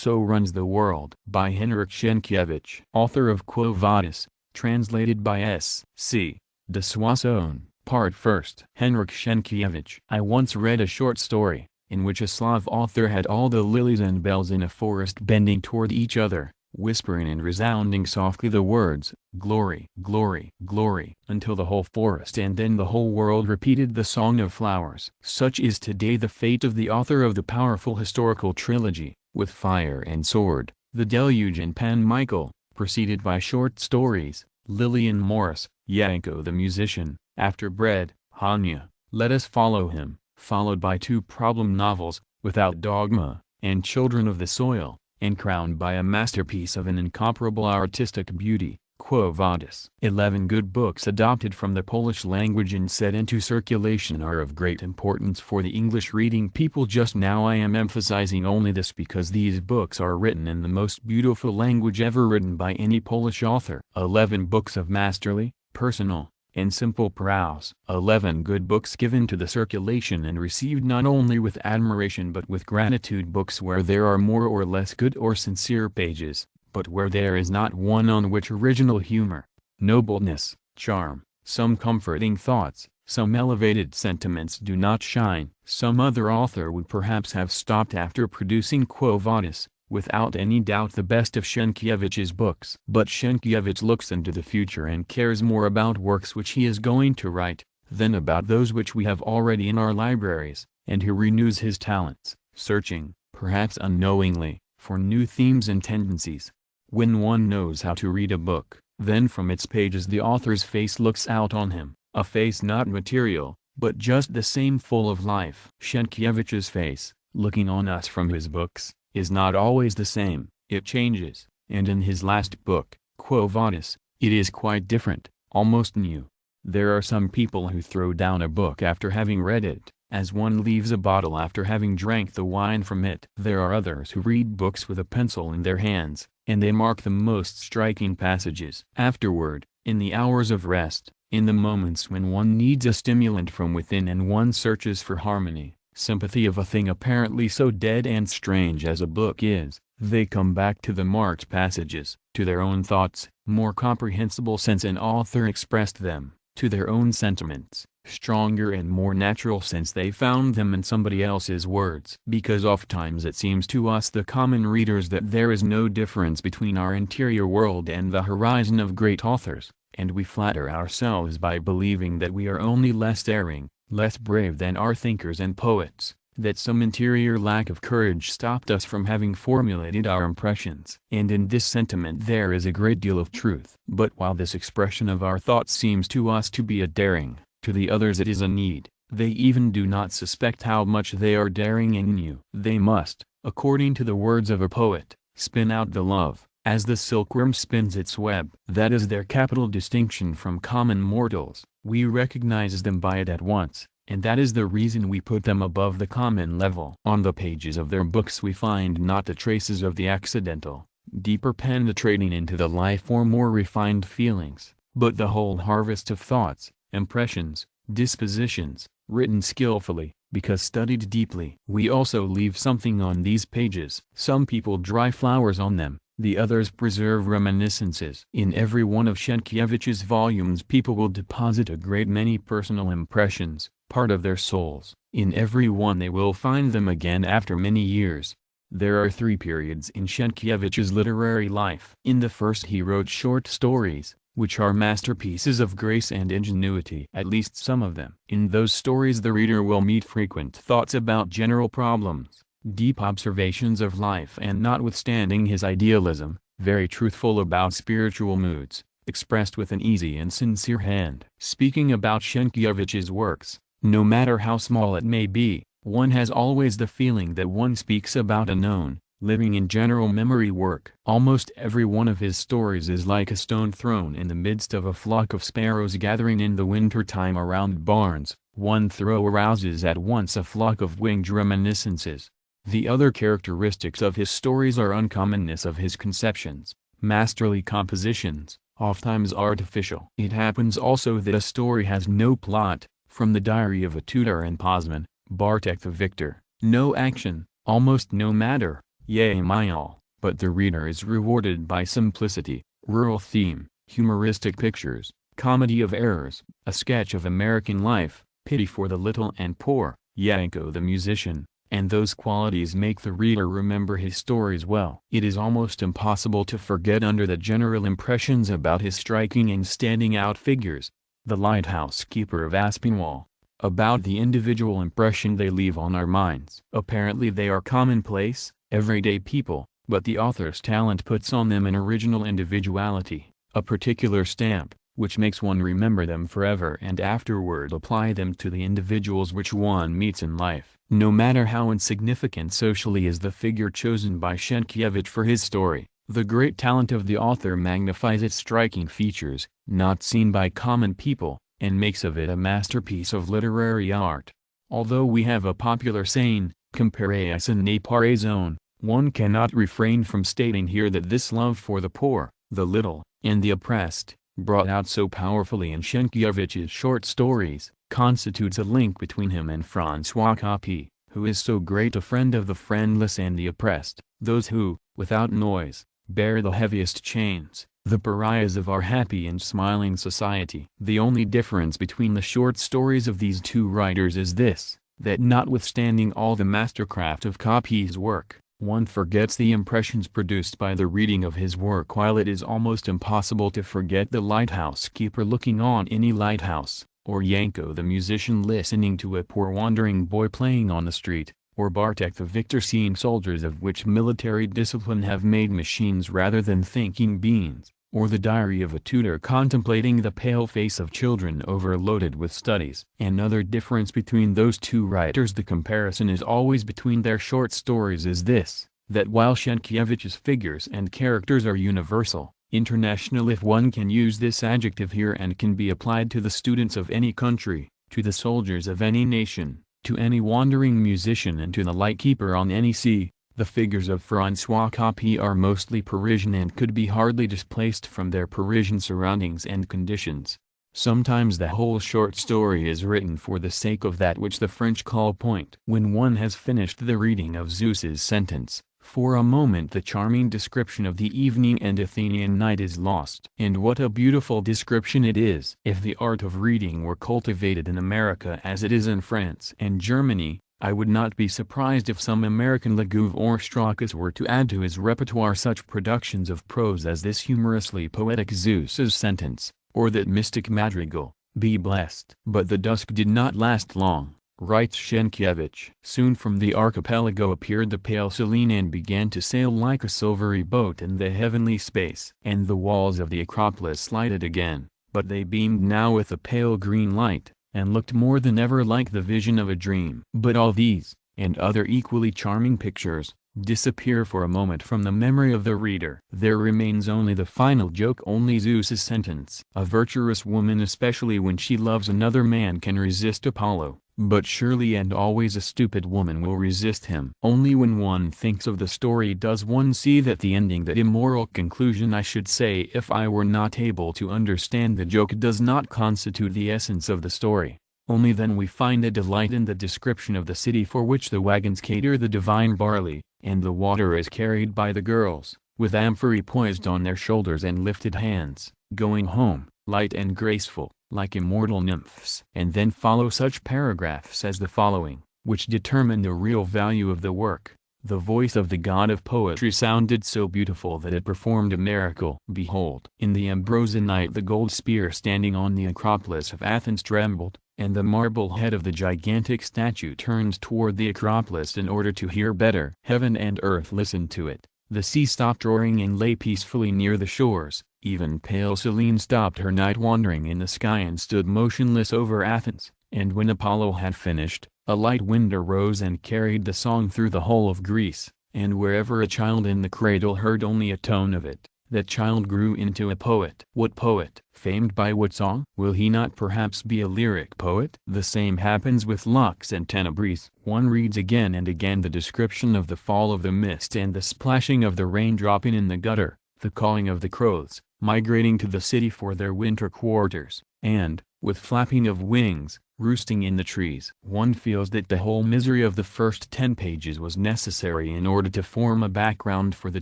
So Runs the World by Henryk Sienkiewicz, author of Quo Vadis, translated by S.C. de Soissons. Part 1. Henryk Sienkiewicz. I once read a short story, in which a Slav author had all the lilies and bells in a forest bending toward each other, whispering and resounding softly the words, "Glory, glory, glory," until the whole forest and then the whole world repeated the song of flowers. Such is today the fate of the author of the powerful historical trilogy, With Fire and Sword, The Deluge and Pan Michael, preceded by short stories, Lillian Morris, Yanko the Musician, After Bread, Hanya, Let Us Follow Him, followed by two problem novels, Without Dogma, and Children of the Soil, and crowned by a masterpiece of an incomparable artistic beauty, Quo Vadis. 11 good books adopted from the Polish language and set into circulation are of great importance for the English-reading people just now. I am emphasizing only this because these books are written in the most beautiful language ever written by any Polish author. 11 books of masterly, personal, and simple prose. 11 good books given to the circulation and received not only with admiration but with gratitude. Books where there are more or less good or sincere pages, but where there is not one on which original humor, nobleness, charm, some comforting thoughts, some elevated sentiments do not shine. Some other author would perhaps have stopped after producing Quo Vadis, without any doubt the best of Sienkiewicz's books. But Sienkiewicz looks into the future and cares more about works which he is going to write, than about those which we have already in our libraries, and he renews his talents, searching, perhaps unknowingly, for new themes and tendencies. When one knows how to read a book, then from its pages the author's face looks out on him, a face not material, but just the same full of life. Sienkiewicz's face, looking on us from his books, is not always the same, it changes, and in his last book, Quo Vadis, it is quite different, almost new. There are some people who throw down a book after having read it, as one leaves a bottle after having drank the wine from it. There are others who read books with a pencil in their hands, and they mark the most striking passages. Afterward, in the hours of rest, in the moments when one needs a stimulant from within and one searches for harmony, sympathy of a thing apparently so dead and strange as a book is, they come back to the marked passages, to their own thoughts, more comprehensible since an author expressed them, to their own sentiments, stronger and more natural since they found them in somebody else's words. Because ofttimes it seems to us the common readers that there is no difference between our interior world and the horizon of great authors, and we flatter ourselves by believing that we are only less daring, less brave than our thinkers and poets, that some interior lack of courage stopped us from having formulated our impressions. And in this sentiment there is a great deal of truth. But while this expression of our thoughts seems to us to be a daring, to the others it is a need. They even do not suspect how much they are daring and new. They must, according to the words of a poet, spin out the love, as the silkworm spins its web. That is their capital distinction from common mortals. We recognize them by it at once, and that is the reason we put them above the common level. On the pages of their books we find not the traces of the accidental, deeper penetrating into the life or more refined feelings, but the whole harvest of thoughts, impressions, dispositions, written skillfully, because studied deeply. We also leave something on these pages. Some people dry flowers on them, the others preserve reminiscences. In every one of Sienkiewicz's volumes people will deposit a great many personal impressions, part of their souls. In every one they will find them again after many years. There are 3 periods in Sienkiewicz's literary life. In the first he wrote short stories, which are masterpieces of grace and ingenuity, at least some of them. In those stories the reader will meet frequent thoughts about general problems, deep observations of life, and notwithstanding his idealism, very truthful about spiritual moods, expressed with an easy and sincere hand. Speaking about Sienkiewicz's works, no matter how small it may be, one has always the feeling that one speaks about a known, living in general memory work. Almost every one of his stories is like a stone thrown in the midst of a flock of sparrows gathering in the winter time around barns. One throw arouses at once a flock of winged reminiscences. The other characteristics of his stories are uncommonness of his conceptions, masterly compositions, ofttimes artificial. It happens also that a story has no plot, from the Diary of a Tutor and Posman, Bartek the Victor, no action, almost no matter, yea my all, but the reader is rewarded by simplicity, rural theme, humoristic pictures, comedy of errors, a sketch of American life, pity for the little and poor, Yanko the musician, and those qualities make the reader remember his stories well. It is almost impossible to forget under the general impressions about his striking and standing out figures, the lighthouse keeper of Aspinwall, about the individual impression they leave on our minds. Apparently they are commonplace, everyday people, but the author's talent puts on them an original individuality, a particular stamp, which makes one remember them forever and afterward apply them to the individuals which one meets in life. No matter how insignificant socially is the figure chosen by Sienkiewicz for his story, the great talent of the author magnifies its striking features, not seen by common people, and makes of it a masterpiece of literary art. Although we have a popular saying, comparaison n'est pas raison, one cannot refrain from stating here that this love for the poor, the little, and the oppressed, brought out so powerfully in Sienkiewicz's short stories, constitutes a link between him and François Coppée, who is so great a friend of the friendless and the oppressed, those who, without noise, bear the heaviest chains, the pariahs of our happy and smiling society. The only difference between the short stories of these two writers is this, that notwithstanding all the mastercraft of Coppée's work, one forgets the impressions produced by the reading of his work, while it is almost impossible to forget the lighthouse keeper looking on any lighthouse, or Yanko the musician listening to a poor wandering boy playing on the street, or Bartek the victor seeing soldiers of which military discipline have made machines rather than thinking beings, or the diary of a tutor contemplating the pale face of children overloaded with studies. Another difference between those two writers, the comparison is always between their short stories, is this, that while Sienkiewicz's figures and characters are universal, international if one can use this adjective here, and can be applied to the students of any country, to the soldiers of any nation, to any wandering musician and to the lightkeeper on any sea, the figures of François Coppée are mostly Parisian and could be hardly displaced from their Parisian surroundings and conditions. Sometimes the whole short story is written for the sake of that which the French call point. When one has finished the reading of Zeus's sentence, for a moment the charming description of the evening and Athenian night is lost. And what a beautiful description it is! If the art of reading were cultivated in America as it is in France and Germany, I would not be surprised if some American Legouve or Straucus were to add to his repertoire such productions of prose as this humorously poetic Zeus's sentence, or that mystic madrigal, Be Blessed. But the dusk did not last long, writes Sienkiewicz. Soon from the archipelago appeared the pale Selene and began to sail like a silvery boat in the heavenly space. And the walls of the Acropolis lighted again, but they beamed now with a pale green light, and looked more than ever like the vision of a dream. But all these, and other equally charming pictures, disappear for a moment from the memory of the reader. There remains only the final joke, only Zeus's sentence. A virtuous woman, especially when she loves another man, can resist Apollo, but surely and always a stupid woman will resist him. Only when one thinks of the story does one see that the ending, that immoral conclusion I should say if I were not able to understand the joke, does not constitute the essence of the story. Only then we find a delight in the description of the city for which the wagons cater the divine barley, and the water is carried by the girls, with amphorae poised on their shoulders and lifted hands, going home, light and graceful, like immortal nymphs. And then follow such paragraphs as the following, which determine the real value of the work. The voice of the god of poetry sounded so beautiful that it performed a miracle. Behold, in the Ambrosian night the gold spear standing on the Acropolis of Athens trembled, and the marble head of the gigantic statue turned toward the Acropolis in order to hear better. Heaven and earth listened to it. The sea stopped roaring and lay peacefully near the shores. Even pale Selene stopped her night wandering in the sky and stood motionless over Athens. And when Apollo had finished, a light wind arose and carried the song through the whole of Greece, and wherever a child in the cradle heard only a tone of it, that child grew into a poet. What poet? Famed by what song? Will he not perhaps be a lyric poet? The same happens with Lux and Tenebris. One reads again and again the description of the fall of the mist and the splashing of the rain dropping in the gutter, the calling of the crows, migrating to the city for their winter quarters, and, with flapping of wings, roosting in the trees. One feels that the whole misery of the first 10 pages was necessary in order to form a background for the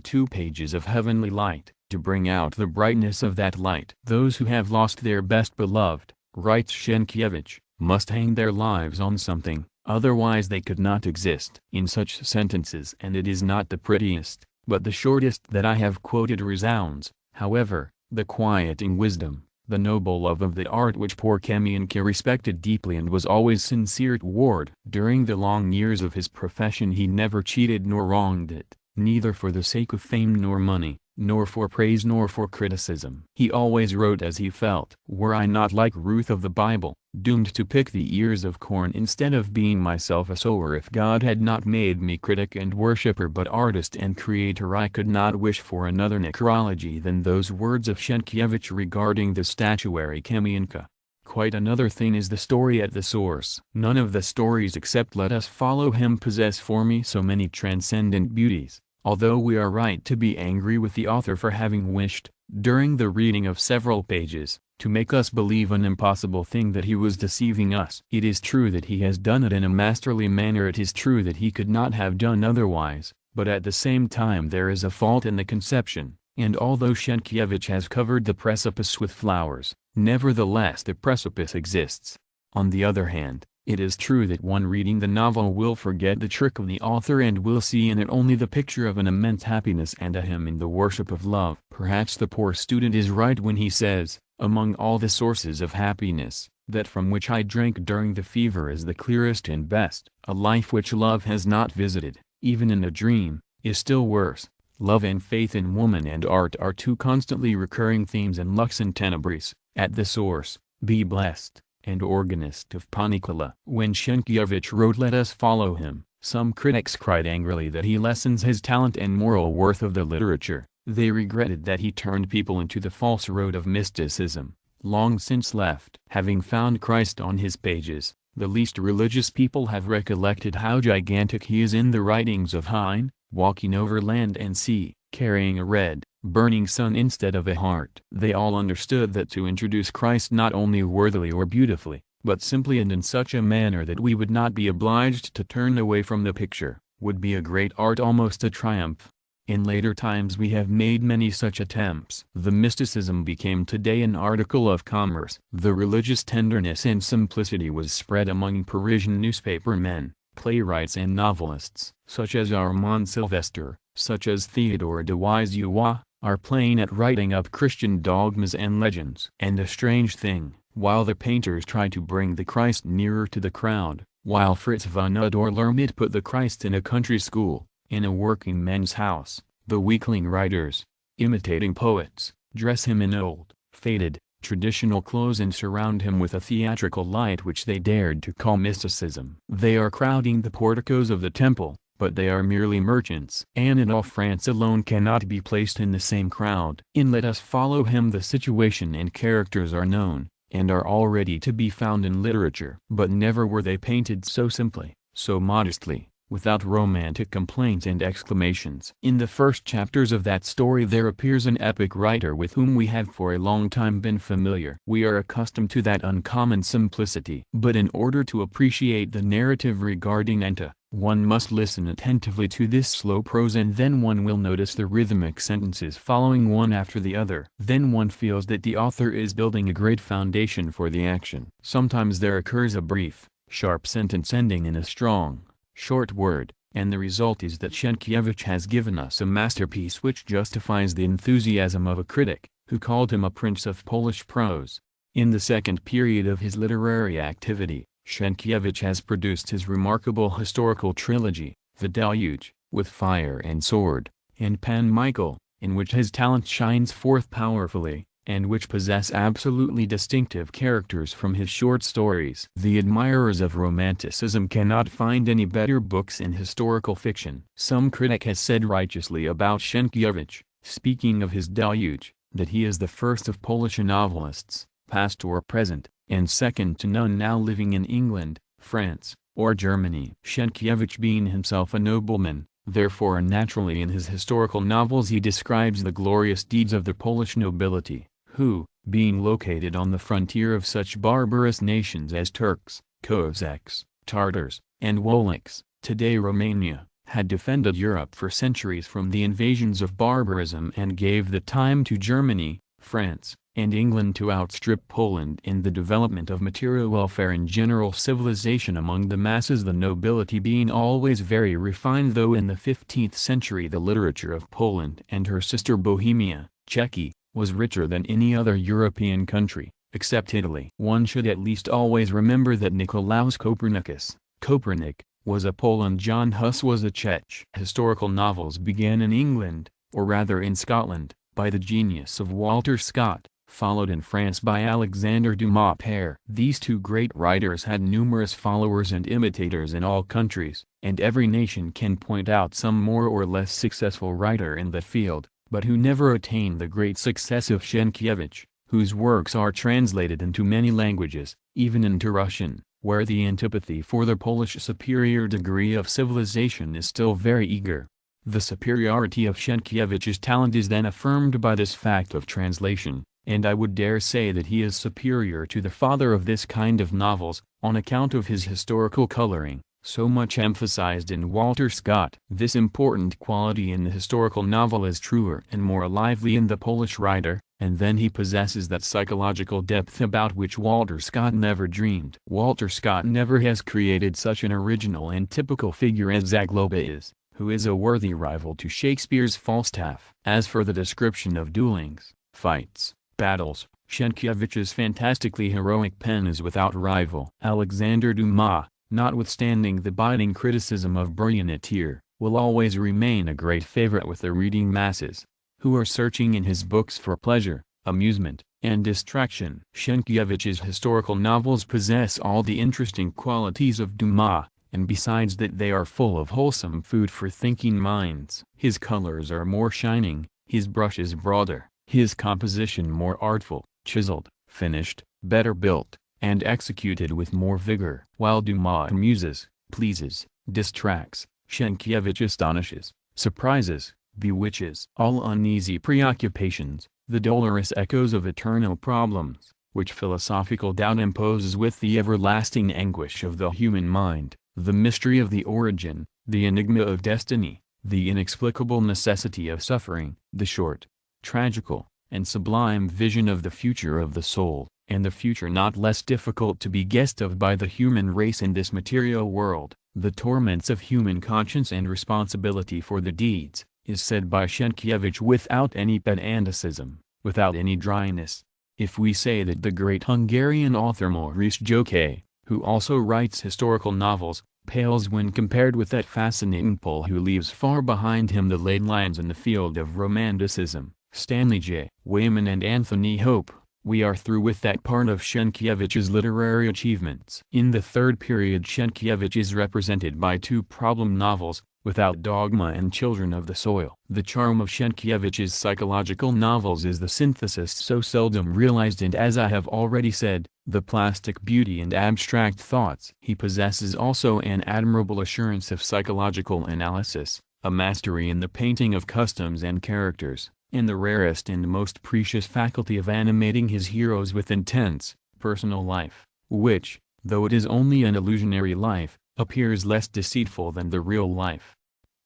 2 pages of heavenly light, to bring out the brightness of that light. Those who have lost their best beloved, writes Sienkiewicz, must hang their lives on something, otherwise they could not exist. In such sentences, and it is not the prettiest, but the shortest that I have quoted, resounds, however, the quieting wisdom, the noble love of the art which poor Kamienka respected deeply and was always sincere toward. During the long years of his profession he never cheated nor wronged it, neither for the sake of fame nor money, nor for praise nor for criticism. He always wrote as he felt. Were I not like Ruth of the Bible, doomed to pick the ears of corn instead of being myself a sower? If God had not made me critic and worshipper but artist and creator, I could not wish for another necrology than those words of Sienkiewicz regarding the statuary Kamienka. Quite another thing is the story at the source. None of the stories except Let Us Follow Him possess for me so many transcendent beauties. Although we are right to be angry with the author for having wished, during the reading of several pages, to make us believe an impossible thing that he was deceiving us. It is true that he has done it in a masterly manner. It is true that he could not have done otherwise, but at the same time there is a fault in the conception, and although Sienkiewicz has covered the precipice with flowers, nevertheless the precipice exists. On the other hand, it is true that one reading the novel will forget the trick of the author and will see in it only the picture of an immense happiness and a hymn in the worship of love. Perhaps the poor student is right when he says, among all the sources of happiness, that from which I drank during the fever is the clearest and best. A life which love has not visited, even in a dream, is still worse. Love and faith in woman and art are 2 constantly recurring themes in Lux in Tenebris. At the source, be blessed, and organist of Panicula. When Sienkiewicz wrote Let Us Follow Him, some critics cried angrily that he lessens his talent and moral worth of the literature. They regretted that he turned people into the false road of mysticism, long since left. Having found Christ on his pages, the least religious people have recollected how gigantic he is in the writings of Heine, walking over land and sea, carrying a red, burning sun instead of a heart. They all understood that to introduce Christ not only worthily or beautifully, but simply and in such a manner that we would not be obliged to turn away from the picture, would be a great art, almost a triumph. In later times we have made many such attempts. The mysticism became today an article of commerce. The religious tenderness and simplicity was spread among Parisian newspaper men, playwrights and novelists, such as Armand Sylvestre, such as Theodore de Wiseau, are playing at writing up Christian dogmas and legends. And a strange thing, while the painters try to bring the Christ nearer to the crowd, while Fritz von Lermit put the Christ in a country school, in a working men's house, the weakling writers, imitating poets, dress him in old, faded, traditional clothes and surround him with a theatrical light which they dared to call mysticism. They are crowding the porticos of the temple, but they are merely merchants. Anne in All France alone cannot be placed in the same crowd. In Let Us Follow Him the situation and characters are known, and are already to be found in literature. But never were they painted so simply, so modestly, without romantic complaints and exclamations. In the first chapters of that story there appears an epic writer with whom we have for a long time been familiar. We are accustomed to that uncommon simplicity. But in order to appreciate the narrative regarding Enta, one must listen attentively to this slow prose, and then one will notice the rhythmic sentences following one after the other. Then one feels that the author is building a great foundation for the action. Sometimes there occurs a brief, sharp sentence ending in a strong, short word, and the result is that Sienkiewicz has given us a masterpiece which justifies the enthusiasm of a critic, who called him a prince of Polish prose. In the second period of his literary activity, Sienkiewicz has produced his remarkable historical trilogy, The Deluge, with Fire and Sword, and Pan Michael, in which his talent shines forth powerfully, and which possess absolutely distinctive characters from his short stories. The admirers of Romanticism cannot find any better books in historical fiction. Some critic has said righteously about Sienkiewicz, speaking of his Deluge, that he is the first of Polish novelists, past or present, and second to none now living in England, France, or Germany. Sienkiewicz being himself a nobleman, therefore naturally in his historical novels he describes the glorious deeds of the Polish nobility, who, being located on the frontier of such barbarous nations as Turks, Cossacks, Tartars, and Wallachs, today Romania, had defended Europe for centuries from the invasions of barbarism and gave the time to Germany, France, and England to outstrip Poland in the development of material welfare and general civilization among the masses, the nobility being always very refined, though in the 15th century the literature of Poland and her sister Bohemia, Czechia, was richer than any other European country, except Italy. One should at least always remember that Nicolaus Copernic, was a Pole and John Huss was a Czech. Historical novels began in England, or rather in Scotland, by the genius of Walter Scott, followed in France by Alexander Dumas père. These two great writers had numerous followers and imitators in all countries, and every nation can point out some more or less successful writer in that field, but who never attained the great success of Sienkiewicz, whose works are translated into many languages, even into Russian, where the antipathy for the Polish superior degree of civilization is still very eager. The superiority of Sienkiewicz's talent is then affirmed by this fact of translation, and I would dare say that he is superior to the father of this kind of novels, on account of his historical coloring, so much emphasized in Walter Scott. This important quality in the historical novel is truer and more lively in the Polish writer, and then he possesses that psychological depth about which Walter Scott never dreamed. Walter Scott never has created such an original and typical figure as Zagloba is, who is a worthy rival to Shakespeare's Falstaff. As for the description of duelings, fights, battles, Sienkiewicz's fantastically heroic pen is without rival. Alexander Dumas, notwithstanding the biting criticism of Bruyonetier, will always remain a great favorite with the reading masses, who are searching in his books for pleasure, amusement, and distraction. Sienkiewicz's historical novels possess all the interesting qualities of Dumas, and besides that they are full of wholesome food for thinking minds. His colors are more shining, his brushes broader, his composition more artful, chiseled, finished, better built, and executed with more vigor. While Dumas amuses, pleases, distracts, Sienkiewicz astonishes, surprises, bewitches. All uneasy preoccupations, the dolorous echoes of eternal problems, which philosophical doubt imposes with the everlasting anguish of the human mind, the mystery of the origin, the enigma of destiny, the inexplicable necessity of suffering, the short, tragical, and sublime vision of the future of the soul, and the future not less difficult to be guessed of by the human race in this material world, the torments of human conscience and responsibility for the deeds, is said by Sienkiewicz without any pedanticism, without any dryness. If we say that the great Hungarian author Maurice Joke, who also writes historical novels, pales when compared with that fascinating Pole who leaves far behind him the late lions in the field of romanticism, Stanley J. Weyman and Anthony Hope, we are through with that part of Sienkiewicz's literary achievements. In the third period, Sienkiewicz is represented by two problem novels, Without Dogma and Children of the Soil. The charm of Sienkiewicz's psychological novels is the synthesis so seldom realized and, as I have already said, the plastic beauty and abstract thoughts. He possesses also an admirable assurance of psychological analysis, a mastery in the painting of customs and characters, and the rarest and most precious faculty of animating his heroes with intense, personal life, which, though it is only an illusionary life, appears less deceitful than the real life.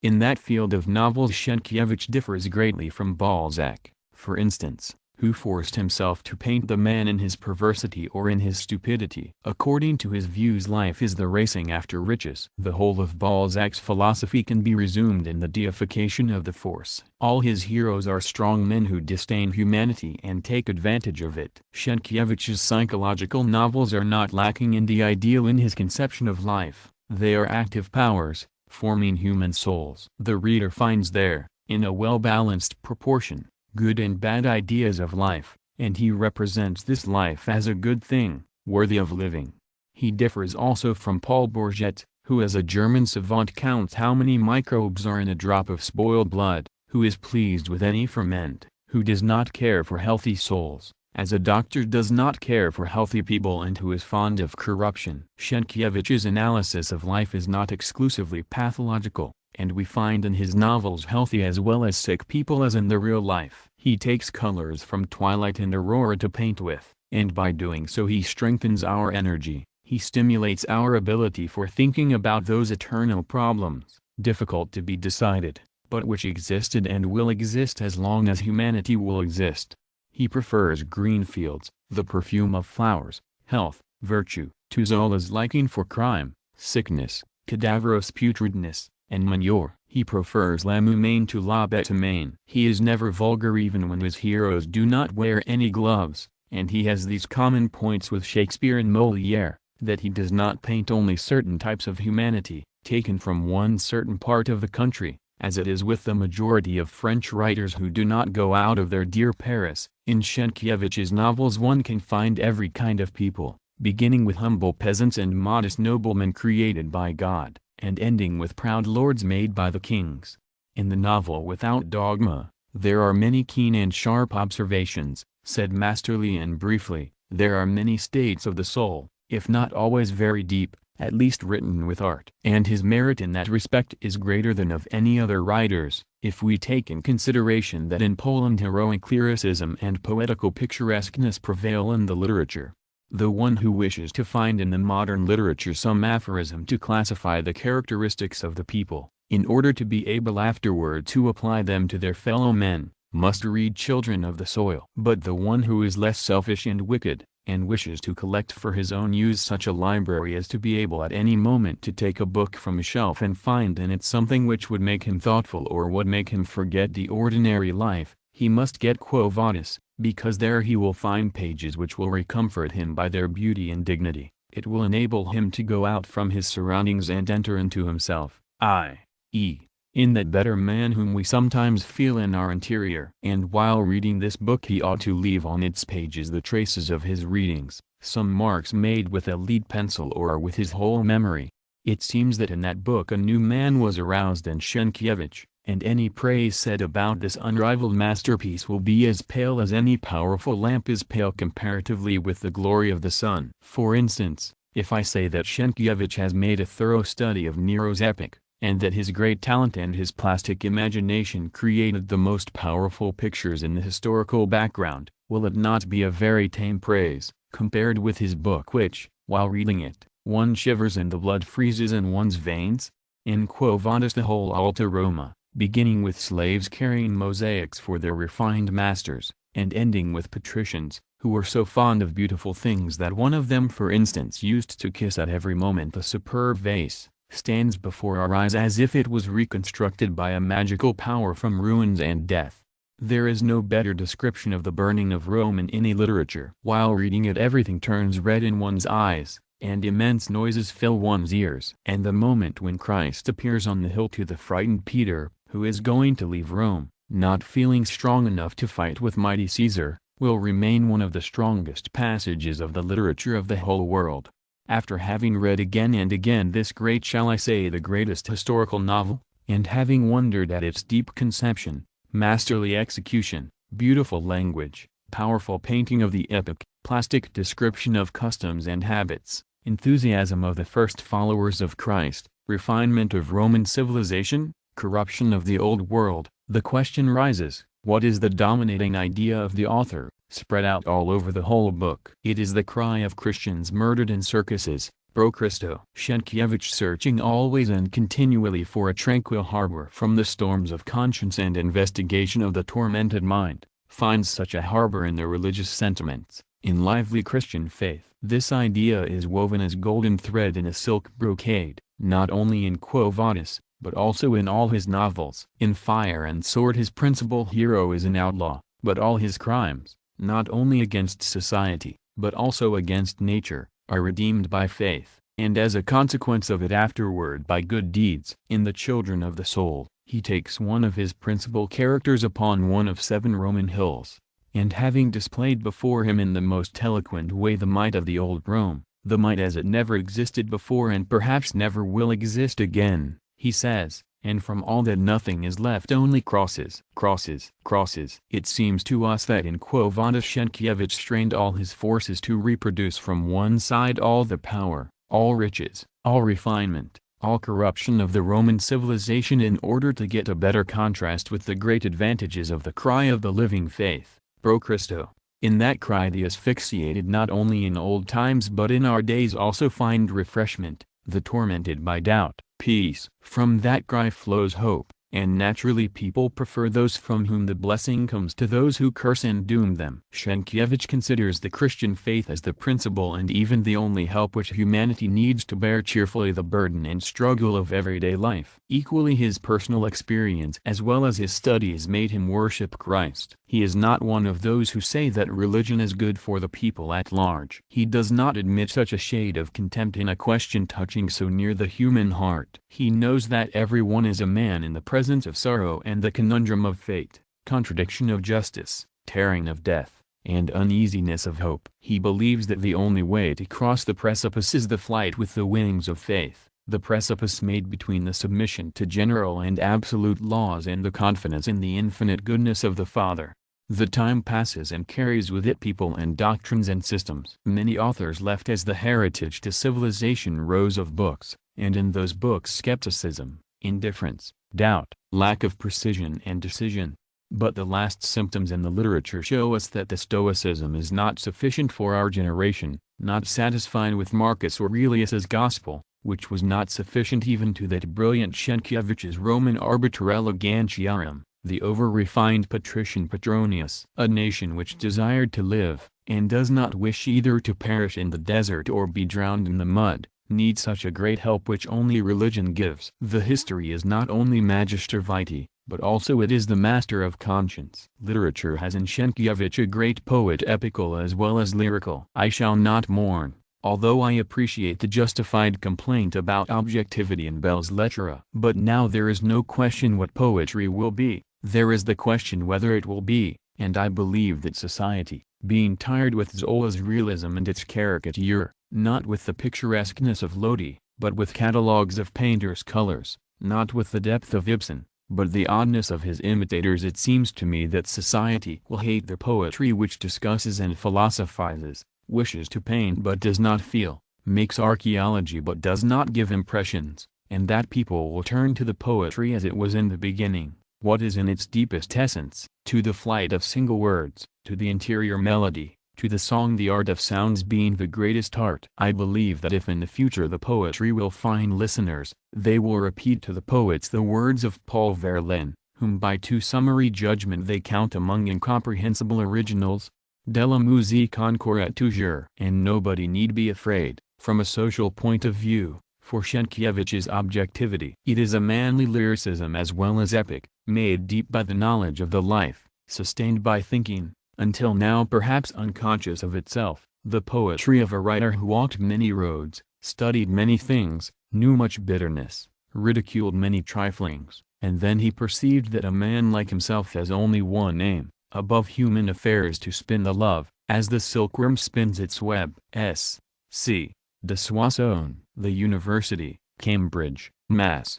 In that field of novels Sienkiewicz differs greatly from Balzac, for instance, who forced himself to paint the man in his perversity or in his stupidity. According to his views, life is the racing after riches. The whole of Balzac's philosophy can be resumed in the deification of the force. All his heroes are strong men who disdain humanity and take advantage of it. Sienkiewicz's psychological novels are not lacking in the ideal in his conception of life. They are active powers, forming human souls. The reader finds there, in a well-balanced proportion, good and bad ideas of life, and he represents this life as a good thing, worthy of living. He differs also from Paul Bourget, who as a German savant counts how many microbes are in a drop of spoiled blood, who is pleased with any ferment, who does not care for healthy souls, as a doctor does not care for healthy people, and who is fond of corruption. Sienkiewicz's analysis of life is not exclusively pathological, and we find in his novels healthy as well as sick people as in the real life. He takes colors from twilight and aurora to paint with, and by doing so he strengthens our energy, he stimulates our ability for thinking about those eternal problems, difficult to be decided, but which existed and will exist as long as humanity will exist. He prefers green fields, the perfume of flowers, health, virtue, to Zola's liking for crime, sickness, cadaverous putridness, and manure. He prefers la humaine to la bête humaine. He is never vulgar even when his heroes do not wear any gloves, and he has these common points with Shakespeare and Molière, that he does not paint only certain types of humanity, taken from one certain part of the country, as it is with the majority of French writers who do not go out of their dear Paris. In Sienkiewicz's novels one can find every kind of people, beginning with humble peasants and modest noblemen created by God, and ending with proud lords made by the kings. In the novel Without Dogma, there are many keen and sharp observations, said masterly and briefly. There are many states of the soul, if not always very deep, at least written with art. And his merit in that respect is greater than of any other writers, if we take in consideration that in Poland heroic lyricism and poetical picturesqueness prevail in the literature. The one who wishes to find in the modern literature some aphorism to classify the characteristics of the people, in order to be able afterward to apply them to their fellow men, must read Children of the Soil. But the one who is less selfish and wicked, and wishes to collect for his own use such a library as to be able at any moment to take a book from a shelf and find in it something which would make him thoughtful or would make him forget the ordinary life, he must get Quo Vadis, because there he will find pages which will recomfort him by their beauty and dignity. It will enable him to go out from his surroundings and enter into himself, i.e., in that better man whom we sometimes feel in our interior. And while reading this book he ought to leave on its pages the traces of his readings, some marks made with a lead pencil or with his whole memory. It seems that in that book a new man was aroused in Sienkiewicz, and any praise said about this unrivaled masterpiece will be as pale as any powerful lamp is pale comparatively with the glory of the sun. For instance, if I say that Sienkiewicz has made a thorough study of Nero's epic, and that his great talent and his plastic imagination created the most powerful pictures in the historical background, will it not be a very tame praise, compared with his book which, while reading it, one shivers and the blood freezes in one's veins? In Quo Vadis the whole Alta Roma, beginning with slaves carrying mosaics for their refined masters, and ending with patricians, who were so fond of beautiful things that one of them for instance used to kiss at every moment the superb vase, stands before our eyes as if it was reconstructed by a magical power from ruins and death. There is no better description of the burning of Rome in any literature. While reading it everything turns red in one's eyes, and immense noises fill one's ears. And the moment when Christ appears on the hill to the frightened Peter, who is going to leave Rome, not feeling strong enough to fight with mighty Caesar, will remain one of the strongest passages of the literature of the whole world. After having read again and again this great, shall I say the greatest historical novel, and having wondered at its deep conception, masterly execution, beautiful language, powerful painting of the epoch, plastic description of customs and habits, enthusiasm of the first followers of Christ, refinement of Roman civilization, corruption of the old world, the question rises, what is the dominating idea of the author, spread out all over the whole book? It is the cry of Christians murdered in circuses, Pro Christo. Sienkiewicz, searching always and continually for a tranquil harbor from the storms of conscience and investigation of the tormented mind, finds such a harbor in the religious sentiments, in lively Christian faith. This idea is woven as golden thread in a silk brocade, not only in Quo Vadis, but also in all his novels. In Fire and Sword his principal hero is an outlaw, but all his crimes, not only against society, but also against nature, are redeemed by faith, and as a consequence of it afterward by good deeds. In The Children of the Soul, he takes one of his principal characters upon one of 7 Roman hills, and having displayed before him in the most eloquent way the might of the old Rome, the might as it never existed before and perhaps never will exist again, he says, and from all that nothing is left, only crosses, crosses, crosses. It seems to us that in Quo Vadis Sienkiewicz strained all his forces to reproduce from one side all the power, all riches, all refinement, all corruption of the Roman civilization in order to get a better contrast with the great advantages of the cry of the living faith, Pro Christo. In that cry the asphyxiated not only in old times but in our days also find refreshment, the tormented by doubt, peace. From that cry flows hope, and naturally people prefer those from whom the blessing comes to those who curse and doom them. Sienkiewicz considers the Christian faith as the principal and even the only help which humanity needs to bear cheerfully the burden and struggle of everyday life. Equally his personal experience as well as his studies made him worship Christ. He is not one of those who say that religion is good for the people at large. He does not admit such a shade of contempt in a question touching so near the human heart. He knows that everyone is a man in the presence of sorrow and the conundrum of fate, contradiction of justice, tearing of death, and uneasiness of hope. He believes that the only way to cross the precipice is the flight with the wings of faith, the precipice made between the submission to general and absolute laws and the confidence in the infinite goodness of the Father. The time passes and carries with it people and doctrines and systems. Many authors left as the heritage to civilization rows of books, and in those books skepticism, indifference, doubt, lack of precision and decision. But the last symptoms in the literature show us that the Stoicism is not sufficient for our generation, not satisfied with Marcus Aurelius's gospel, which was not sufficient even to that brilliant Sienkiewicz's Roman Arbiter Elegantiarum, the over-refined patrician Petronius. A nation which desired to live, and does not wish either to perish in the desert or be drowned in the mud, needs such a great help which only religion gives. The history is not only Magister Vitae, but also it is the master of conscience. Literature has in Sienkiewicz a great poet, epical as well as lyrical. I shall not mourn, although I appreciate the justified complaint about objectivity in Bell's Lettura. But now there is no question what poetry will be, there is the question whether it will be, and I believe that society, being tired with Zola's realism and its caricature, not with the picturesqueness of Lodi, but with catalogues of painters' colors, not with the depth of Ibsen, but the oddness of his imitators, it seems to me that society will hate the poetry which discusses and philosophizes, wishes to paint but does not feel, makes archaeology but does not give impressions, and that people will turn to the poetry as it was in the beginning, what is in its deepest essence, to the flight of single words, to the interior melody, to the song, the art of sounds being the greatest art. I believe that if in the future the poetry will find listeners, they will repeat to the poets the words of Paul Verlaine, whom by too summary judgment they count among incomprehensible originals, de la musique encore et toujours. And nobody need be afraid, from a social point of view, for Sienkiewicz's objectivity. It is a manly lyricism as well as epic, made deep by the knowledge of the life, sustained by thinking, until now perhaps unconscious of itself, the poetry of a writer who walked many roads, studied many things, knew much bitterness, ridiculed many triflings, and then he perceived that a man like himself has only one aim, above human affairs, to spin the love, as the silkworm spins its web. S. C. de Soissons, The University, Cambridge, Mass.